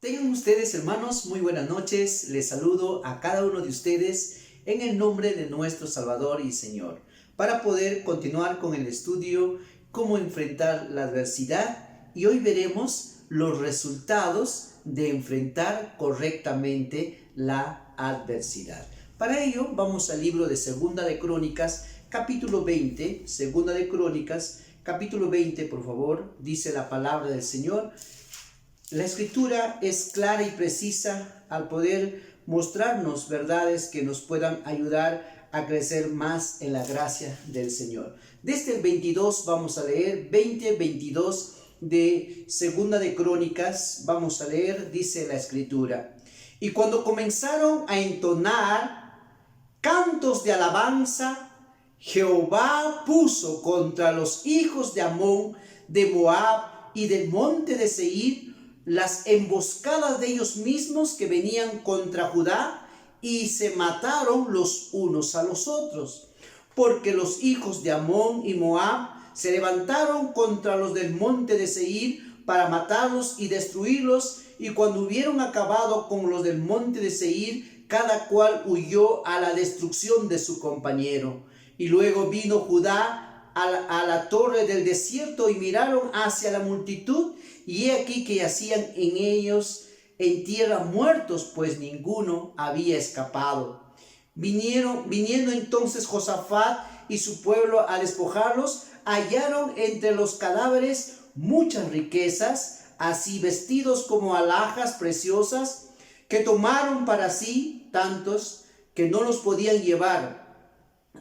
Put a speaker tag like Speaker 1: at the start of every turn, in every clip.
Speaker 1: Tengan ustedes, hermanos, muy buenas noches. Les saludo a cada uno de ustedes en el nombre de nuestro Salvador y Señor, para poder continuar con el estudio cómo enfrentar la adversidad, y hoy veremos los resultados de enfrentar correctamente la adversidad. Para ello vamos al libro de Segunda de Crónicas, capítulo 20, Segunda de Crónicas, capítulo 20, por favor, dice la palabra del Señor. La escritura es clara y precisa al poder mostrarnos verdades que nos puedan ayudar a crecer más en la gracia del Señor. Desde el 22 vamos a leer 22 de Segunda de Crónicas, vamos a leer, dice la escritura: y cuando comenzaron a entonar cantos de alabanza, Jehová puso contra los hijos de Amón, de Moab y del monte de Seir las emboscadas de ellos mismos que venían contra Judá, y se mataron los unos a los otros, porque los hijos de Amón y Moab se levantaron contra los del monte de Seir para matarlos y destruirlos, y cuando hubieron acabado con los del monte de Seir, cada cual huyó a la destrucción de su compañero. Y luego vino Judá a la torre del desierto, y miraron hacia la multitud, y he aquí que yacían en ellos en tierra muertos, pues ninguno había escapado. Viniendo entonces Josafat y su pueblo a despojarlos, hallaron entre los cadáveres muchas riquezas, así vestidos como alhajas preciosas, que tomaron para sí tantos que no los podían llevar.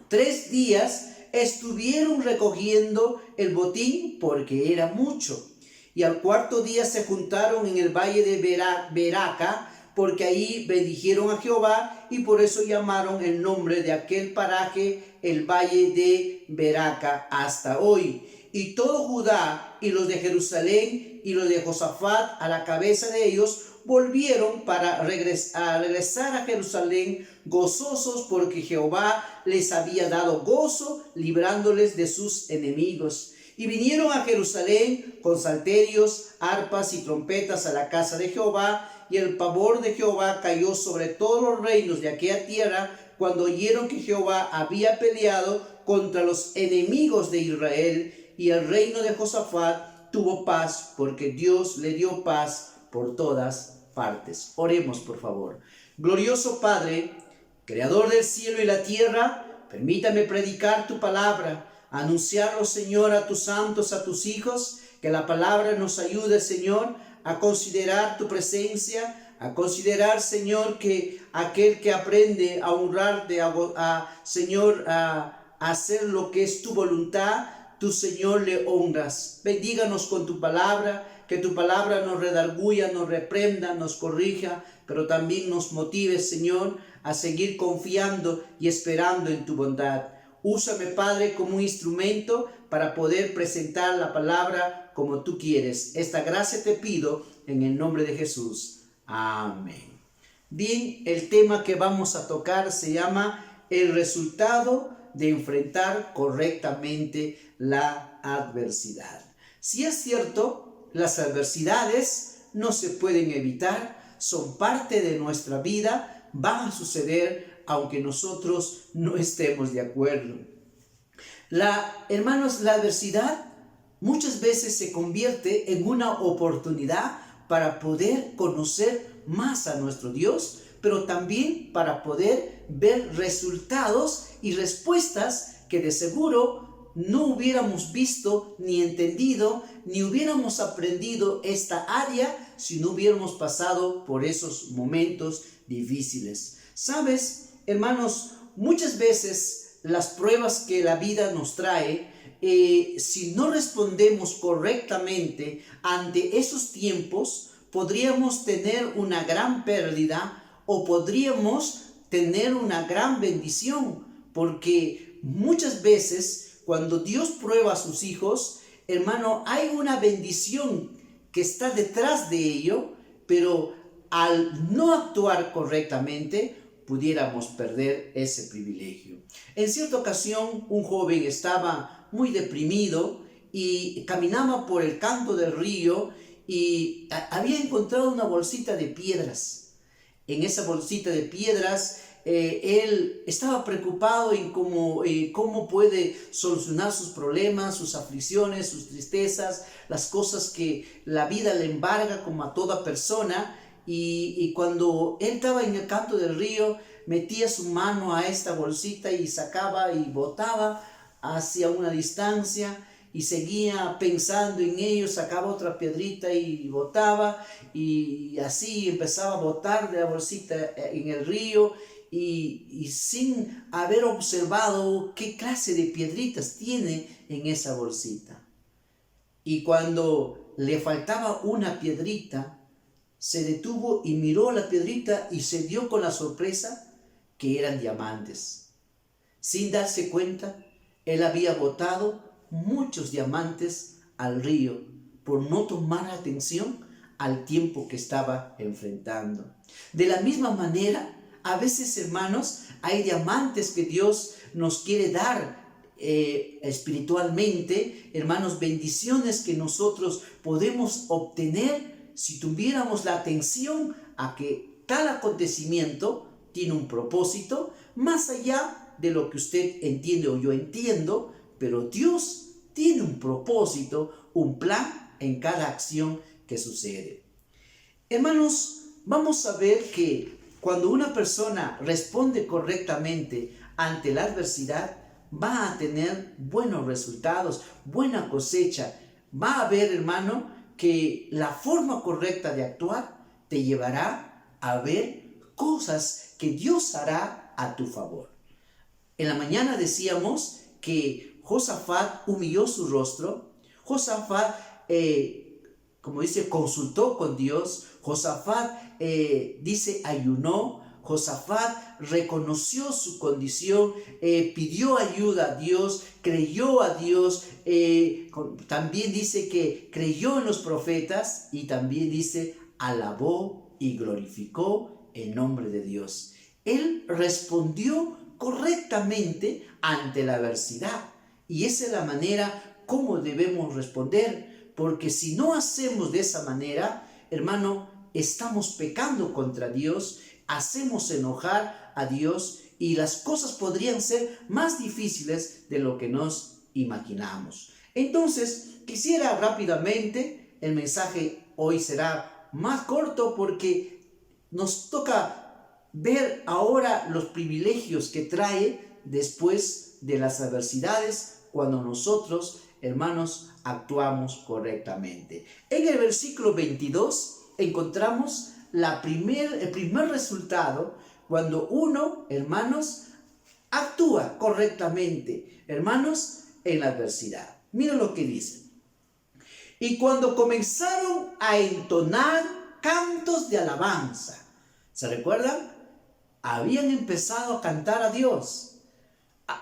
Speaker 1: 3 días estuvieron recogiendo el botín, porque era mucho. Y al 4.º día se juntaron en el valle de Beraca, porque ahí bendijeron a Jehová, y por eso llamaron el nombre de aquel paraje el valle de Beraca hasta hoy. Y todo Judá y los de Jerusalén y los de Josafat a la cabeza de ellos volvieron para regresar a Jerusalén gozosos, porque Jehová les había dado gozo librándoles de sus enemigos. Y vinieron a Jerusalén con salterios, arpas y trompetas a la casa de Jehová, y el pavor de Jehová cayó sobre todos los reinos de aquella tierra cuando oyeron que Jehová había peleado contra los enemigos de Israel. Y el reino de Josafat tuvo paz, porque Dios le dio paz por todas partes. Oremos, por favor. Glorioso Padre, Creador del cielo y la tierra, permítame predicar tu palabra, anunciarlo, Señor, a tus santos, a tus hijos, que la palabra nos ayude, Señor, a considerar tu presencia, a considerar, Señor, que aquel que aprende a honrarte, Señor, a hacer lo que es tu voluntad, tú, Señor, le honras. Bendíganos con tu palabra, que tu palabra nos redarguya, nos reprenda, nos corrija, pero también nos motive, Señor, a seguir confiando y esperando en tu bondad. Úsame, Padre, como un instrumento para poder presentar la palabra como tú quieres. Esta gracia te pido en el nombre de Jesús. Amén. Bien, el tema que vamos a tocar se llama el resultado de enfrentar correctamente la adversidad. Si es cierto, las adversidades no se pueden evitar, son parte de nuestra vida, van a suceder aunque nosotros no estemos de acuerdo. Hermanos, la adversidad muchas veces se convierte en una oportunidad para poder conocer más a nuestro Dios, pero también para poder ver resultados y respuestas que de seguro no hubiéramos visto ni entendido, ni hubiéramos aprendido esta área si no hubiéramos pasado por esos momentos difíciles. ¿Sabes, hermanos? Muchas veces las pruebas que la vida nos trae, si no respondemos correctamente ante esos tiempos, podríamos tener una gran pérdida o podríamos tener una gran bendición, porque muchas veces cuando Dios prueba a sus hijos, hermano, hay una bendición que está detrás de ello, pero al no actuar correctamente, pudiéramos perder ese privilegio. En cierta ocasión, un joven estaba muy deprimido y caminaba por el canto del río, y había encontrado una bolsita de piedras. En esa bolsita de piedras él estaba preocupado en cómo puede solucionar sus problemas, sus aflicciones, sus tristezas, las cosas que la vida le embarga como a toda persona. Y cuando él estaba en el canto del río, metía su mano a esta bolsita y sacaba y botaba hacia una distancia y seguía pensando en ello, sacaba otra piedrita y botaba, y así empezaba a botar de la bolsita en el río, y sin haber observado qué clase de piedritas tiene en esa bolsita. Y cuando le faltaba una piedrita, se detuvo y miró la piedrita y se dio con la sorpresa que eran diamantes. Sin darse cuenta, él había botado muchos diamantes al río por no tomar atención al tiempo que estaba enfrentando. De la misma manera, a veces, hermanos, hay diamantes que Dios nos quiere dar espiritualmente, hermanos, bendiciones que nosotros podemos obtener si tuviéramos la atención a que tal acontecimiento tiene un propósito más allá de lo que usted entiende o yo entiendo, pero Dios tiene un propósito, un plan en cada acción que sucede. Hermanos, vamos a ver que cuando una persona responde correctamente ante la adversidad, va a tener buenos resultados, buena cosecha. Va a ver, hermano, que la forma correcta de actuar te llevará a ver cosas que Dios hará a tu favor. En la mañana decíamos que Josafat humilló su rostro. Josafat, como dice, consultó con Dios. Josafat, dice, ayunó. Josafat reconoció su condición, pidió ayuda a Dios, creyó a Dios. También dice que creyó en los profetas y también dice, alabó y glorificó el nombre de Dios. Él respondió correctamente ante la adversidad. Y esa es la manera como debemos responder, porque si no hacemos de esa manera, hermano, estamos pecando contra Dios, hacemos enojar a Dios y las cosas podrían ser más difíciles de lo que nos imaginamos. Entonces, quisiera rápidamente, el mensaje hoy será más corto porque nos toca ver ahora los privilegios que trae después de las adversidades cuando nosotros, hermanos, actuamos correctamente. En el versículo 22 encontramos el primer resultado cuando uno, hermanos, actúa correctamente, hermanos, en la adversidad. Mira lo que dice. Y cuando comenzaron a entonar cantos de alabanza, ¿se recuerdan? Habían empezado a cantar a Dios.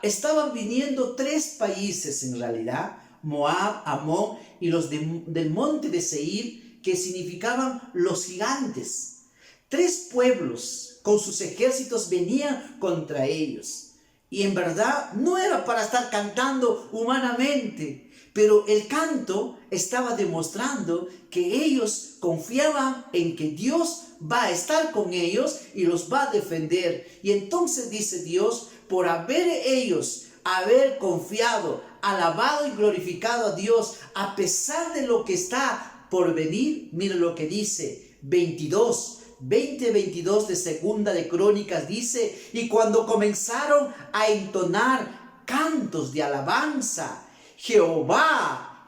Speaker 1: Estaban viniendo 3 países en realidad, Moab, Amón y los del monte de Seir, que significaban los gigantes. 3 pueblos con sus ejércitos venían contra ellos. Y en verdad no era para estar cantando humanamente, pero el canto estaba demostrando que ellos confiaban en que Dios va a estar con ellos y los va a defender. Y entonces dice Dios, por haber confiado, alabado y glorificado a Dios, a pesar de lo que está por venir, mira lo que dice 20:22 de Segunda de Crónicas, dice, y cuando comenzaron a entonar cantos de alabanza, Jehová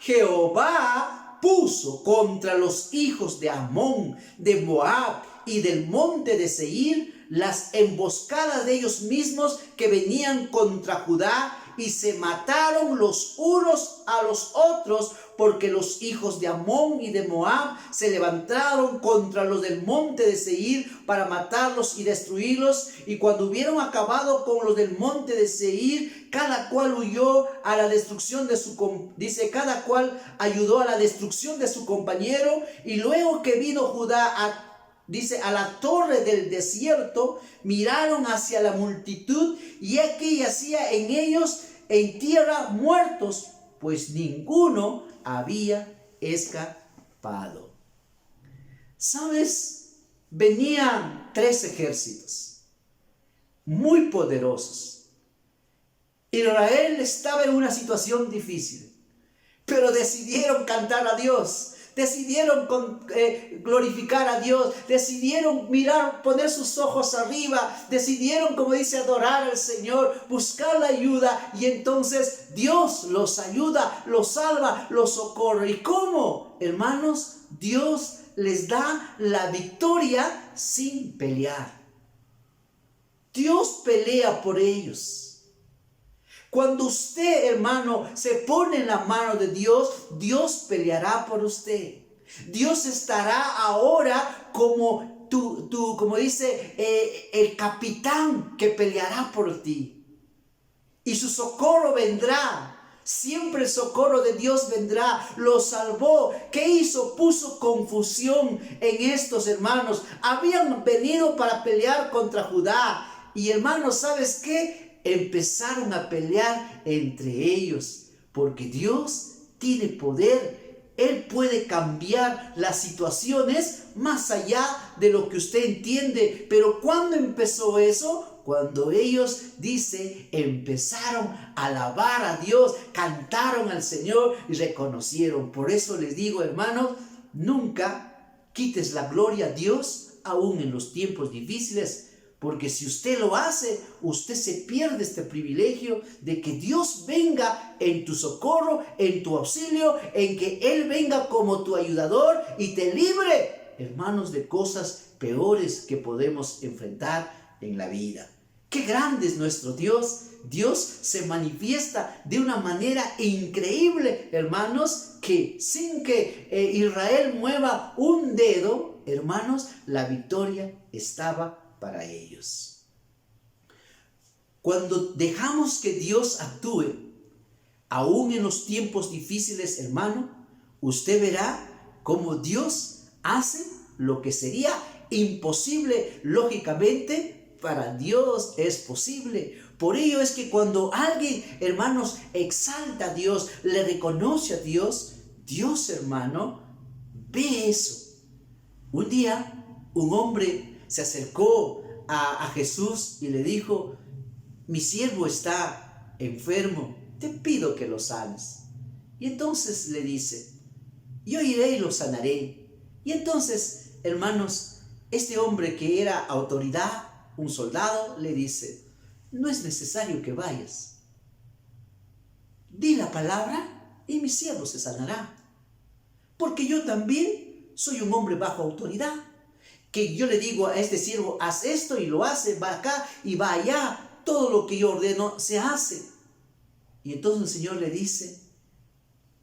Speaker 1: puso contra los hijos de Amón, de Moab y del monte de Seir las emboscadas de ellos mismos que venían contra Judá, y se mataron los unos a los otros, porque los hijos de Amón y de Moab se levantaron contra los del monte de Seir para matarlos y destruirlos. Y cuando hubieron acabado con los del monte de Seir, cada cual huyó a la destrucción de cada cual ayudó a la destrucción de su compañero. Y luego que vino Judá a la torre del desierto, miraron hacia la multitud, y aquí yacía en ellos en tierra muertos, pues ninguno había escapado. ¿Sabes? Venían 3 ejércitos muy poderosos. Israel estaba en una situación difícil, pero decidieron cantar a Dios. Decidieron glorificar a Dios, decidieron mirar, poner sus ojos arriba, decidieron, como dice, adorar al Señor, buscar la ayuda, y entonces Dios los ayuda, los salva, los socorre. ¿Y cómo? Hermanos, Dios les da la victoria sin pelear. Dios pelea por ellos. Cuando usted, hermano, se pone en la mano de Dios, Dios peleará por usted. Dios estará ahora como como dice, el capitán que peleará por ti. Y su socorro vendrá. Siempre el socorro de Dios vendrá. Los salvó. ¿Qué hizo? Puso confusión en estos hermanos. Habían venido para pelear contra Judá. Y hermanos, ¿sabes qué? Empezaron a pelear entre ellos, porque Dios tiene poder. Él puede cambiar las situaciones más allá de lo que usted entiende. Pero ¿cuándo empezó eso? Cuando ellos, dice, empezaron a alabar a Dios, cantaron al Señor y reconocieron. Por eso les digo, hermanos, nunca quites la gloria a Dios, aún en los tiempos difíciles. Porque si usted lo hace, usted se pierde este privilegio de que Dios venga en tu socorro, en tu auxilio, en que Él venga como tu ayudador y te libre, hermanos, de cosas peores que podemos enfrentar en la vida. ¡Qué grande es nuestro Dios! Dios se manifiesta de una manera increíble, hermanos, que sin que Israel mueva un dedo, hermanos, la victoria estaba para ellos. Cuando dejamos que Dios actúe, aún en los tiempos difíciles, hermano, usted verá cómo Dios hace lo que sería imposible. Lógicamente, para Dios es posible. Por ello es que cuando alguien, hermanos, exalta a Dios, le reconoce a Dios, Dios, hermano, ve eso. Un día, un hombre se acercó a Jesús y le dijo: mi siervo está enfermo, te pido que lo sanes. Y entonces le dice: yo iré y lo sanaré. Y entonces, hermanos, este hombre que era autoridad, un soldado, le dice: no es necesario que vayas. Di la palabra y mi siervo se sanará. Porque yo también soy un hombre bajo autoridad, que yo le digo a este siervo: haz esto, y lo hace, va acá y va allá. Todo lo que yo ordeno se hace. Y entonces el Señor le dice: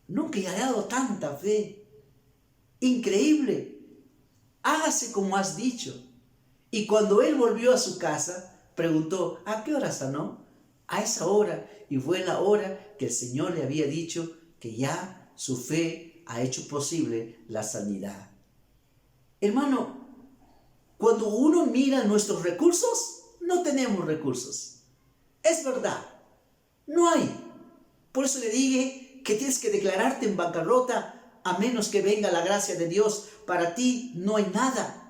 Speaker 1: nunca he hallado tanta fe. Increíble. Hágase como has dicho. Y cuando él volvió a su casa, preguntó: ¿a qué hora sanó? A esa hora. Y fue la hora que el Señor le había dicho que ya su fe ha hecho posible la sanidad. Hermano, cuando uno mira nuestros recursos, no tenemos recursos. Es verdad, no hay. Por eso le dije que tienes que declararte en bancarrota, a menos que venga la gracia de Dios. Para ti no hay nada.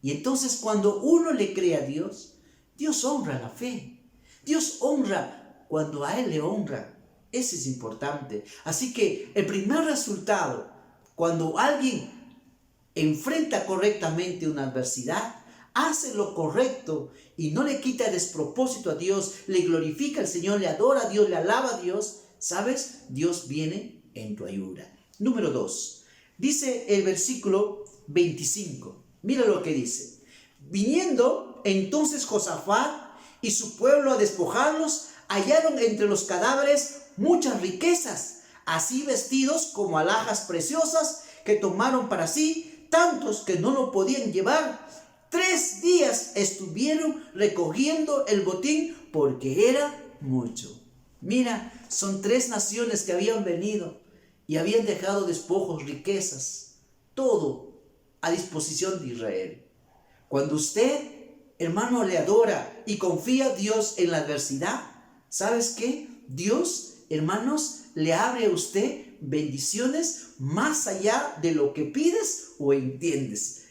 Speaker 1: Y entonces cuando uno le cree a Dios, Dios honra la fe. Dios honra cuando a Él le honra. Eso es importante. Así que el primer resultado, cuando alguien enfrenta correctamente una adversidad, hace lo correcto y no le quita despropósito a Dios, le glorifica al Señor, le adora a Dios, le alaba a Dios, ¿sabes? Dios viene en tu ayuda. Número 2. Dice el versículo 25. Mira lo que dice: viniendo entonces Josafat y su pueblo a despojarlos, hallaron entre los cadáveres muchas riquezas, así vestidos como alhajas preciosas, que tomaron para sí, tantos que no lo podían llevar. 3 días estuvieron recogiendo el botín, porque era mucho. Mira, son 3 naciones que habían venido y habían dejado despojos, riquezas, todo a disposición de Israel. Cuando usted, hermano, le adora y confía a Dios en la adversidad, ¿sabes qué? Dios, hermanos, le abre a usted bendiciones más allá de lo que pides o entiendes.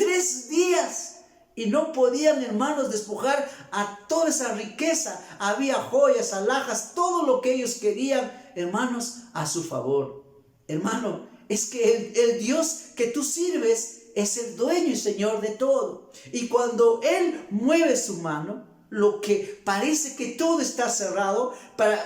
Speaker 1: 3 días. Y no podían, hermanos, despojar a toda esa riqueza. Había joyas, alhajas, todo lo que ellos querían, hermanos, a su favor. Hermano, es que el Dios que tú sirves es el dueño y Señor de todo. Y cuando Él mueve su mano, lo que parece que todo está cerrado,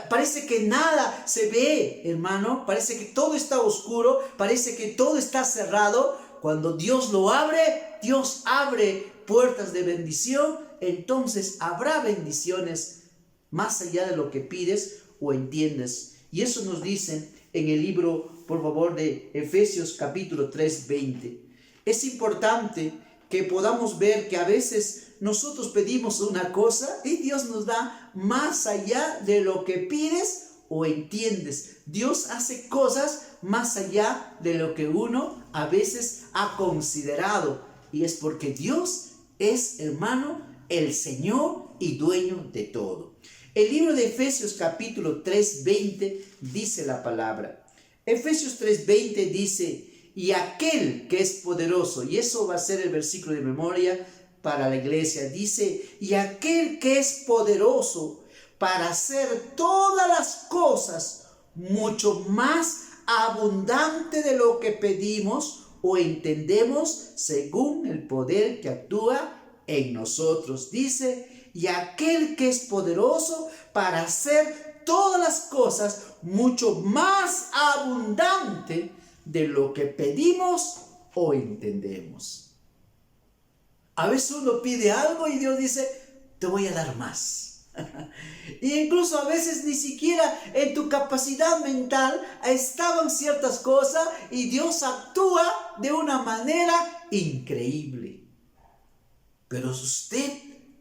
Speaker 1: parece que nada se ve, hermano, parece que todo está oscuro, parece que todo está cerrado. Cuando Dios lo abre, Dios abre puertas de bendición, entonces habrá bendiciones más allá de lo que pides o entiendes. Y eso nos dicen en el libro, por favor, de Efesios capítulo 3, 20. Es importante que podamos ver que a veces nosotros pedimos una cosa y Dios nos da más allá de lo que pides o entiendes. Dios hace cosas más allá de lo que uno a veces ha considerado. Y es porque Dios es, hermano, el Señor y dueño de todo. El libro de Efesios capítulo 3, 20 dice la palabra. Efesios 3, 20 dice: y aquel que es poderoso, y eso va a ser el versículo de memoria para la iglesia, dice: y aquel que es poderoso para hacer todas las cosas mucho más abundante de lo que pedimos o entendemos, según el poder que actúa en nosotros. Dice: y aquel que es poderoso para hacer todas las cosas mucho más abundante de lo que pedimos o entendemos. A veces uno pide algo y Dios dice: te voy a dar más. Y incluso a veces ni siquiera en tu capacidad mental estaban ciertas cosas y Dios actúa de una manera increíble. Pero si usted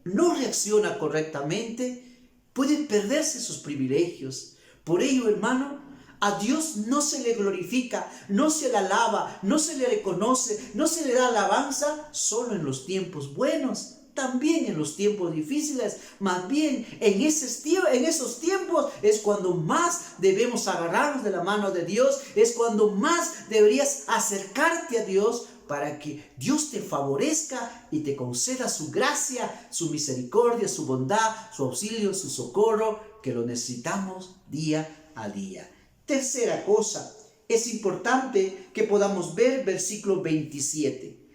Speaker 1: no reacciona correctamente, puede perderse sus privilegios. Por ello, hermano, a Dios no se le glorifica, no se le alaba, no se le reconoce, no se le da alabanza solo en los tiempos buenos. También en los tiempos difíciles, más bien en esos tiempos es cuando más debemos agarrarnos de la mano de Dios, es cuando más deberías acercarte a Dios para que Dios te favorezca y te conceda su gracia, su misericordia, su bondad, su auxilio, su socorro, que lo necesitamos día a día. Tercera cosa, es importante que podamos ver versículo 27.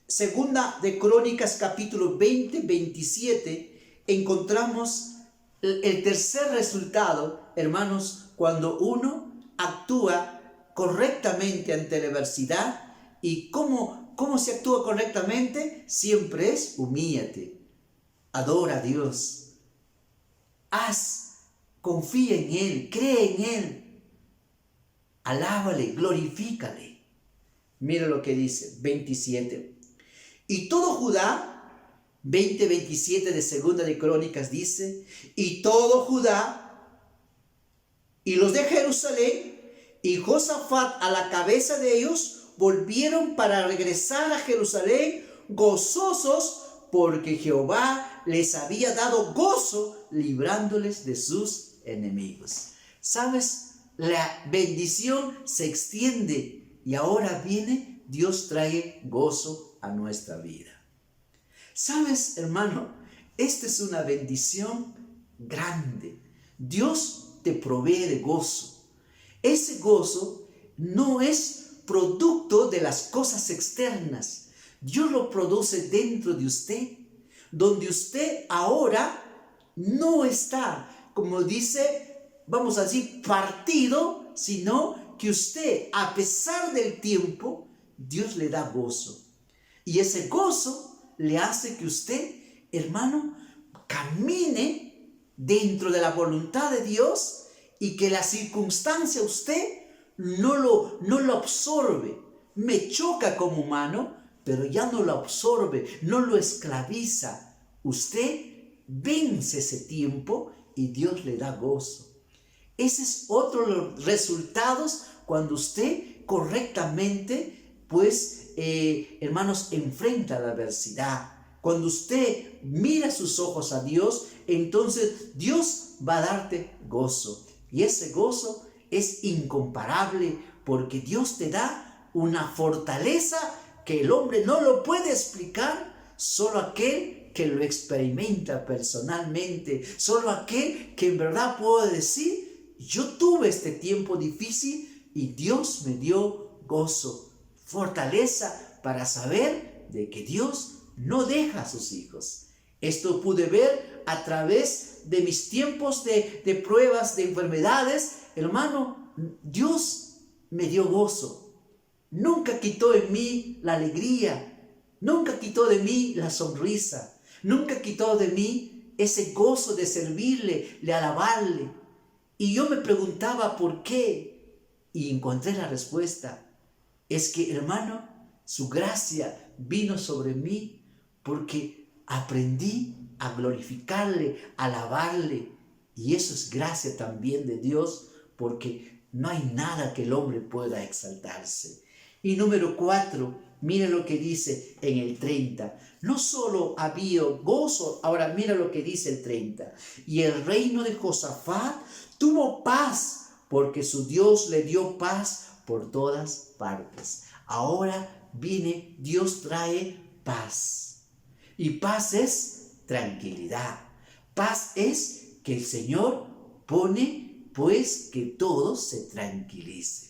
Speaker 1: Segunda de Crónicas capítulo 20, 27, encontramos el tercer resultado, hermanos, cuando uno actúa correctamente ante la adversidad. ¿Y cómo se actúa correctamente? Siempre es: humíllate, adora a Dios, confía en Él, cree en Él, alábale, glorifícale. Mira lo que dice 27. Y todo Judá, 20:27 de Segunda de Crónicas dice: y todo Judá y los de Jerusalén y Josafat a la cabeza de ellos volvieron para regresar a Jerusalén gozosos, porque Jehová les había dado gozo librándoles de sus enemigos. ¿Sabes? La bendición se extiende y ahora viene, Dios trae gozo a nuestra vida. ¿Sabes, hermano? Esta es una bendición grande. Dios te provee de gozo. Ese gozo no es producto de las cosas externas. Dios lo produce dentro de usted, donde usted ahora no está, como dice, vamos a decir, partido, sino que usted, a pesar del tiempo, Dios le da gozo. Y ese gozo le hace que usted, hermano, camine dentro de la voluntad de Dios y que la circunstancia usted no lo absorbe. Me choca como humano, pero ya no lo absorbe, no lo esclaviza. Usted vence ese tiempo y Dios le da gozo. Ese es otro de los resultados cuando usted correctamente, hermanos, enfrenta la adversidad. Cuando usted mira sus ojos a Dios, entonces Dios va a darte gozo. Y ese gozo es incomparable porque Dios te da una fortaleza que el hombre no lo puede explicar, solo aquel que lo experimenta personalmente, solo aquel que en verdad puede decir, yo tuve este tiempo difícil y Dios me dio gozo, fortaleza para saber de que Dios no deja a sus hijos. Esto pude ver a través de mis tiempos de pruebas, de enfermedades. Hermano, Dios me dio gozo. Nunca quitó de mí la alegría. Nunca quitó de mí la sonrisa. Nunca quitó de mí ese gozo de servirle, de alabarle. Y yo me preguntaba por qué. Y encontré la respuesta. Es que, hermano, su gracia vino sobre mí porque aprendí a glorificarle, a alabarle. Y eso es gracia también de Dios, porque no hay nada que el hombre pueda exaltarse. Y número 4, mire lo que dice en el 30. No solo había gozo, ahora mira lo que dice el 30. Y el reino de Josafat tuvo paz, porque su Dios le dio paz por todas partes. Ahora viene, Dios trae paz. Y paz es tranquilidad. Paz es que el Señor pone, pues, que todo se tranquilice.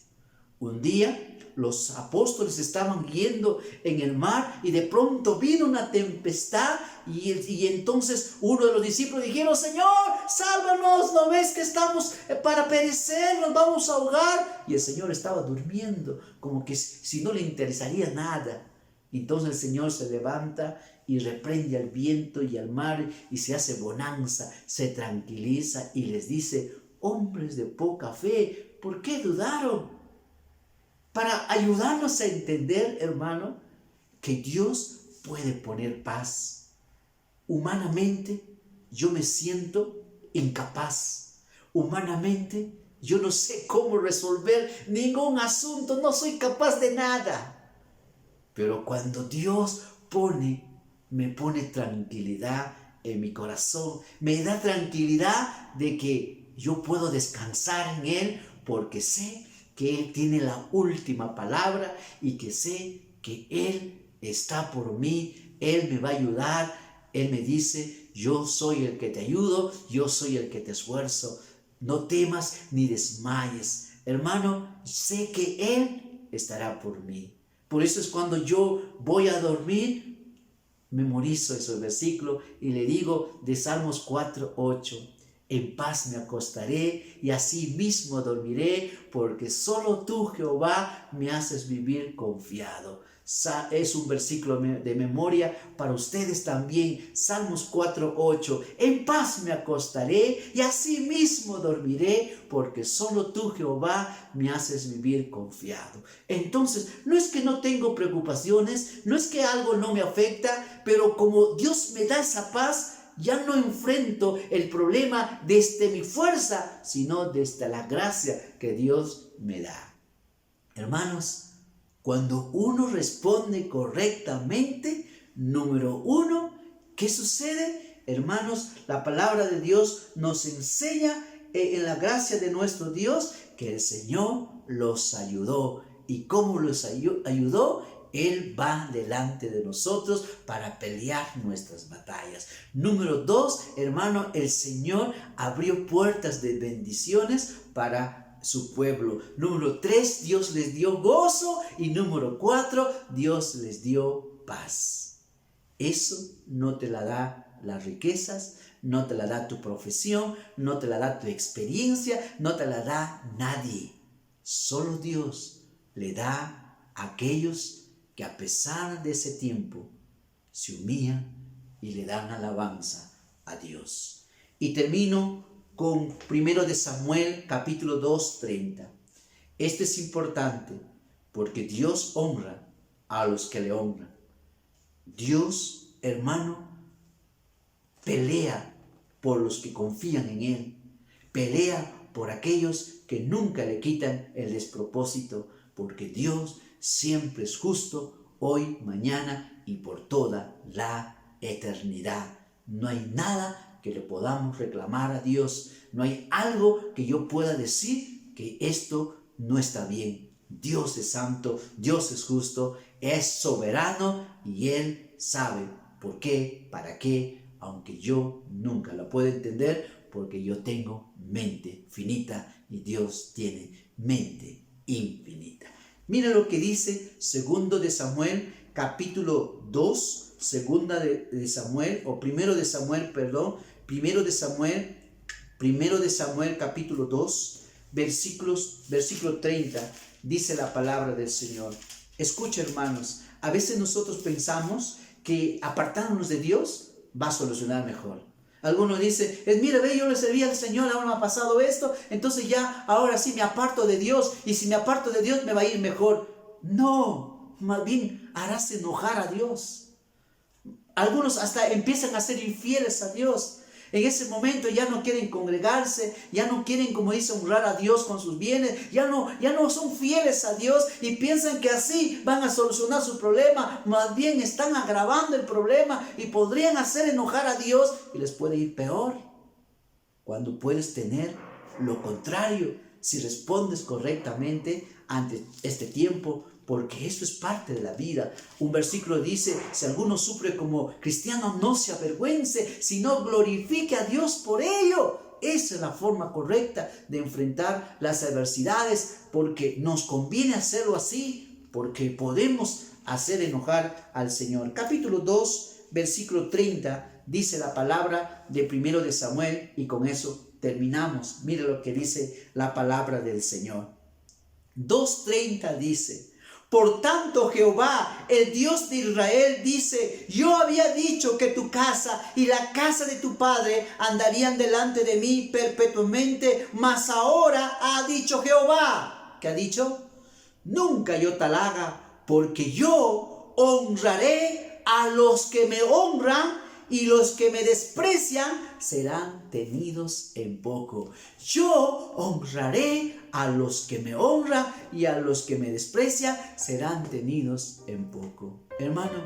Speaker 1: Un día los apóstoles estaban yendo en el mar y de pronto vino una tempestad y entonces uno de los discípulos dijeron, Señor, sálvanos, ¿no ves que estamos para perecer, nos vamos a ahogar? Y el Señor estaba durmiendo, como que si no le interesaría nada. Entonces el Señor se levanta y reprende al viento y al mar y se hace bonanza, se tranquiliza y les dice, hombres de poca fe, ¿por qué dudaron? Para ayudarnos a entender, hermano, que Dios puede poner paz. Humanamente, yo me siento incapaz. Humanamente, yo no sé cómo resolver ningún asunto, no soy capaz de nada. Pero cuando Dios me pone tranquilidad en mi corazón, me da tranquilidad de que yo puedo descansar en Él porque sé que Él tiene la última palabra y que sé que Él está por mí, Él me va a ayudar. Él me dice, yo soy el que te ayudo, yo soy el que te esfuerzo. No temas ni desmayes. Hermano, sé que Él estará por mí. Por eso es cuando yo voy a dormir, memorizo ese versículo y le digo de Salmos 4:8. En paz me acostaré y así mismo dormiré, porque solo tú, Jehová, me haces vivir confiado. Es un versículo de memoria para ustedes también. Salmos 4:8. En paz me acostaré y así mismo dormiré, porque solo tú, Jehová, me haces vivir confiado. Entonces, no es que no tengo preocupaciones, no es que algo no me afecta, pero como Dios me da esa paz, ya no enfrento el problema desde mi fuerza, sino desde la gracia que Dios me da. Hermanos, cuando uno responde correctamente, número 1, ¿qué sucede? Hermanos, la palabra de Dios nos enseña en la gracia de nuestro Dios que el Señor los ayudó. ¿Y cómo los ayudó? Él va delante de nosotros para pelear nuestras batallas. Número 2, hermano, el Señor abrió puertas de bendiciones para su pueblo. Número 3, Dios les dio gozo. Y número 4, Dios les dio paz. Eso no te la da las riquezas, no te la da tu profesión, no te la da tu experiencia, no te la da nadie. Solo Dios le da a aquellos que a pesar de ese tiempo se humillan y le dan alabanza a Dios. Y termino con 1 de Samuel capítulo 2:30. Esto es importante porque Dios honra a los que le honran. Dios, hermano, pelea por los que confían en Él. Pelea por aquellos que nunca le quitan el despropósito, porque Dios siempre es justo, hoy, mañana y por toda la eternidad. No hay nada que le podamos reclamar a Dios. No hay algo que yo pueda decir que esto no está bien. Dios es santo, Dios es justo. es soberano y Él sabe por qué, para qué, aunque yo nunca lo puedo entender porque yo tengo mente finita y Dios tiene mente infinita. Mira lo que dice segundo de Samuel capítulo 2, segunda de Samuel, o primero de Samuel, perdón, primero de Samuel capítulo 2, versículo 30, dice la palabra del Señor. Escucha, hermanos, a veces nosotros pensamos que apartándonos de Dios va a solucionar mejor. Algunos dicen, mira, ve, yo le serví al Señor, ahora me ha pasado esto, entonces ya, ahora sí me aparto de Dios, y si me aparto de Dios me va a ir mejor. No, más bien harás enojar a Dios. Algunos hasta empiezan a ser infieles a Dios. En ese momento ya no quieren congregarse, ya no quieren, como dice, honrar a Dios con sus bienes, ya no son fieles a Dios y piensan que así van a solucionar su problema. Más bien están agravando el problema y podrían hacer enojar a Dios y les puede ir peor. Cuando puedes tener lo contrario, si respondes correctamente ante este tiempo, porque eso es parte de la vida. Un versículo dice, si alguno sufre como cristiano, no se avergüence, sino glorifique a Dios por ello. Esa es la forma correcta de enfrentar las adversidades, porque nos conviene hacerlo así, porque podemos hacer enojar al Señor. Capítulo 2, versículo 30, dice la palabra de primero de Samuel, y con eso terminamos. Mira lo que dice la palabra del Señor. 2:30 dice, por tanto Jehová, el Dios de Israel, dice, yo había dicho que tu casa y la casa de tu padre andarían delante de mí perpetuamente, mas ahora ha dicho Jehová. ¿Qué ha dicho? Nunca yo tal haga, porque yo honraré a los que me honran, y los que me desprecian serán tenidos en poco. Yo honraré a los que me honran, y a los que me desprecian serán tenidos en poco. Hermano,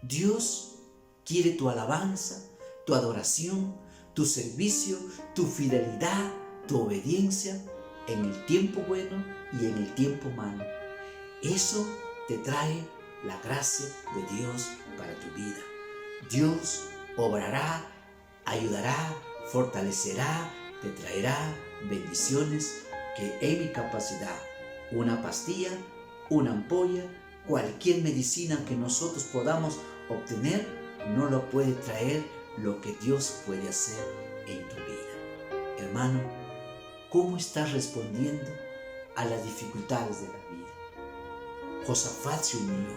Speaker 1: Dios quiere tu alabanza, tu adoración, tu servicio, tu fidelidad, tu obediencia en el tiempo bueno y en el tiempo malo. Eso te trae la gracia de Dios para tu vida. Dios obrará, ayudará, fortalecerá, te traerá bendiciones que en mi capacidad, una pastilla, una ampolla, cualquier medicina que nosotros podamos obtener, no lo puede traer lo que Dios puede hacer en tu vida. Hermano, ¿cómo estás respondiendo a las dificultades de la vida? Josafat se unió,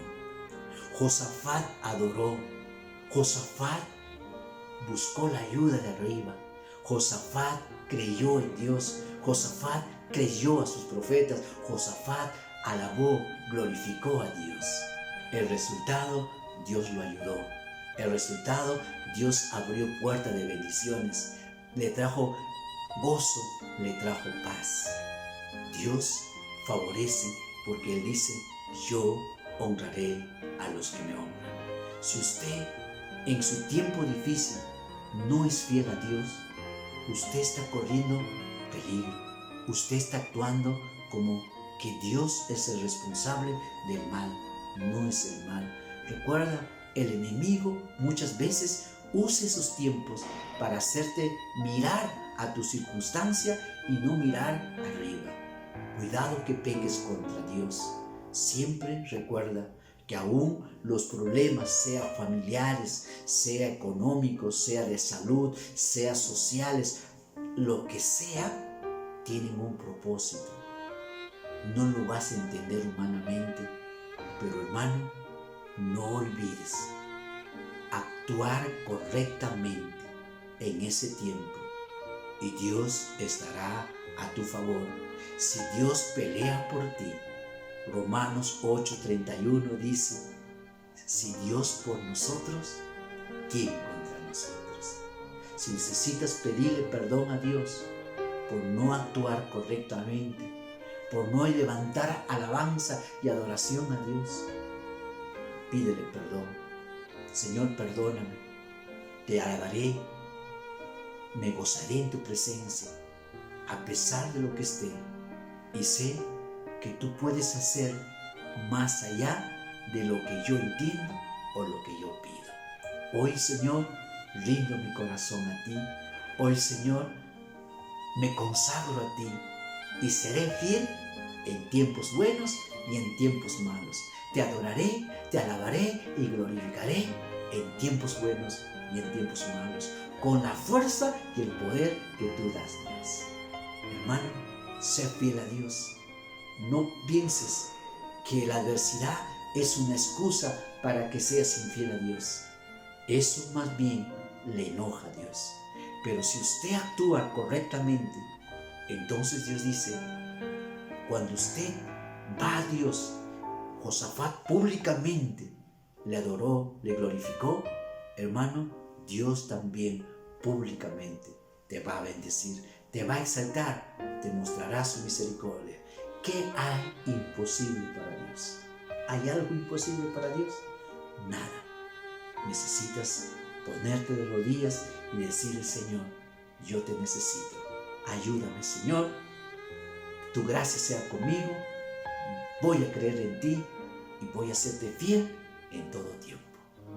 Speaker 1: Josafat adoró, Josafat buscó la ayuda de arriba, Josafat creyó en Dios, Josafat creyó a sus profetas, Josafat alabó, glorificó a Dios. El resultado, Dios lo ayudó. El resultado, Dios abrió puertas de bendiciones, le trajo gozo, le trajo paz. Dios favorece porque Él dice, yo honraré a los que me honran. Si usted en su tiempo difícil no es fiel a Dios, usted está corriendo peligro. Usted está actuando como que Dios es el responsable del mal. No es el mal. Recuerda, el enemigo muchas veces usa esos tiempos para hacerte mirar a tu circunstancia y no mirar arriba. Cuidado que peques contra Dios. Siempre recuerda que aún los problemas, sea familiares, sea económicos, sea de salud, sea sociales, lo que sea, tienen un propósito. No lo vas a entender humanamente, pero hermano, no olvides actuar correctamente en ese tiempo y Dios estará a tu favor. Si Dios pelea por ti, Romanos 8:31 dice, si Dios por nosotros, ¿quién contra nosotros? Si necesitas pedirle perdón a Dios por no actuar correctamente, por no levantar alabanza y adoración a Dios, pídele perdón. Señor, perdóname, te alabaré, me gozaré en tu presencia, a pesar de lo que esté, y sé que tú puedes hacer más allá de lo que yo entiendo o lo que yo pido. Hoy, Señor, rindo mi corazón a ti. Hoy, Señor, me consagro a ti y seré fiel en tiempos buenos y en tiempos malos. Te adoraré, te alabaré y glorificaré en tiempos buenos y en tiempos malos, con la fuerza y el poder que tú das. Hermano, sé fiel a Dios. No pienses que la adversidad es una excusa para que seas infiel a Dios. Eso más bien le enoja a Dios. Pero si usted actúa correctamente, entonces Dios dice, cuando usted va a Dios, Josafat públicamente le adoró, le glorificó, hermano, Dios también públicamente te va a bendecir, te va a exaltar, te mostrará su misericordia. ¿Qué hay imposible para Dios? ¿Hay algo imposible para Dios? Nada. Necesitas ponerte de rodillas y decirle, Señor, yo te necesito. Ayúdame, Señor. Tu gracia sea conmigo. Voy a creer en ti y voy a serte fiel en todo tiempo.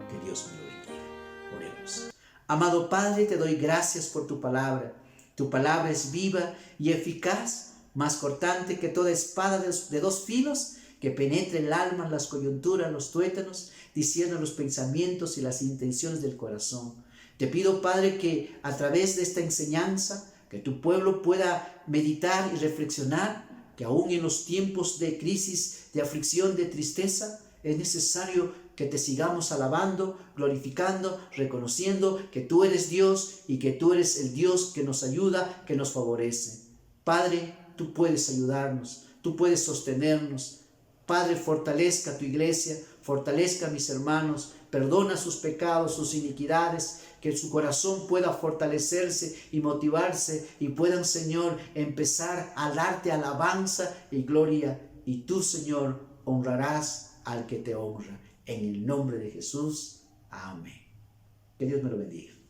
Speaker 1: Que Dios me lo bendiga. Oremos. Amado Padre, te doy gracias por tu palabra. Tu palabra es viva y eficaz, más cortante que toda espada de dos filos, que penetre el alma, las coyunturas, los tuétanos, diciendo los pensamientos y las intenciones del corazón. Te pido, Padre, que a través de esta enseñanza, que tu pueblo pueda meditar y reflexionar, que aún en los tiempos de crisis, de aflicción, de tristeza, es necesario que te sigamos alabando, glorificando, reconociendo que tú eres Dios y que tú eres el Dios que nos ayuda, que nos favorece. Padre, tú puedes ayudarnos, tú puedes sostenernos. Padre, fortalezca a tu iglesia, fortalezca a mis hermanos, perdona sus pecados, sus iniquidades, que su corazón pueda fortalecerse y motivarse y puedan, Señor, empezar a darte alabanza y gloria. Y tú, Señor, honrarás al que te honra. En el nombre de Jesús. Amén. Que Dios me lo bendiga.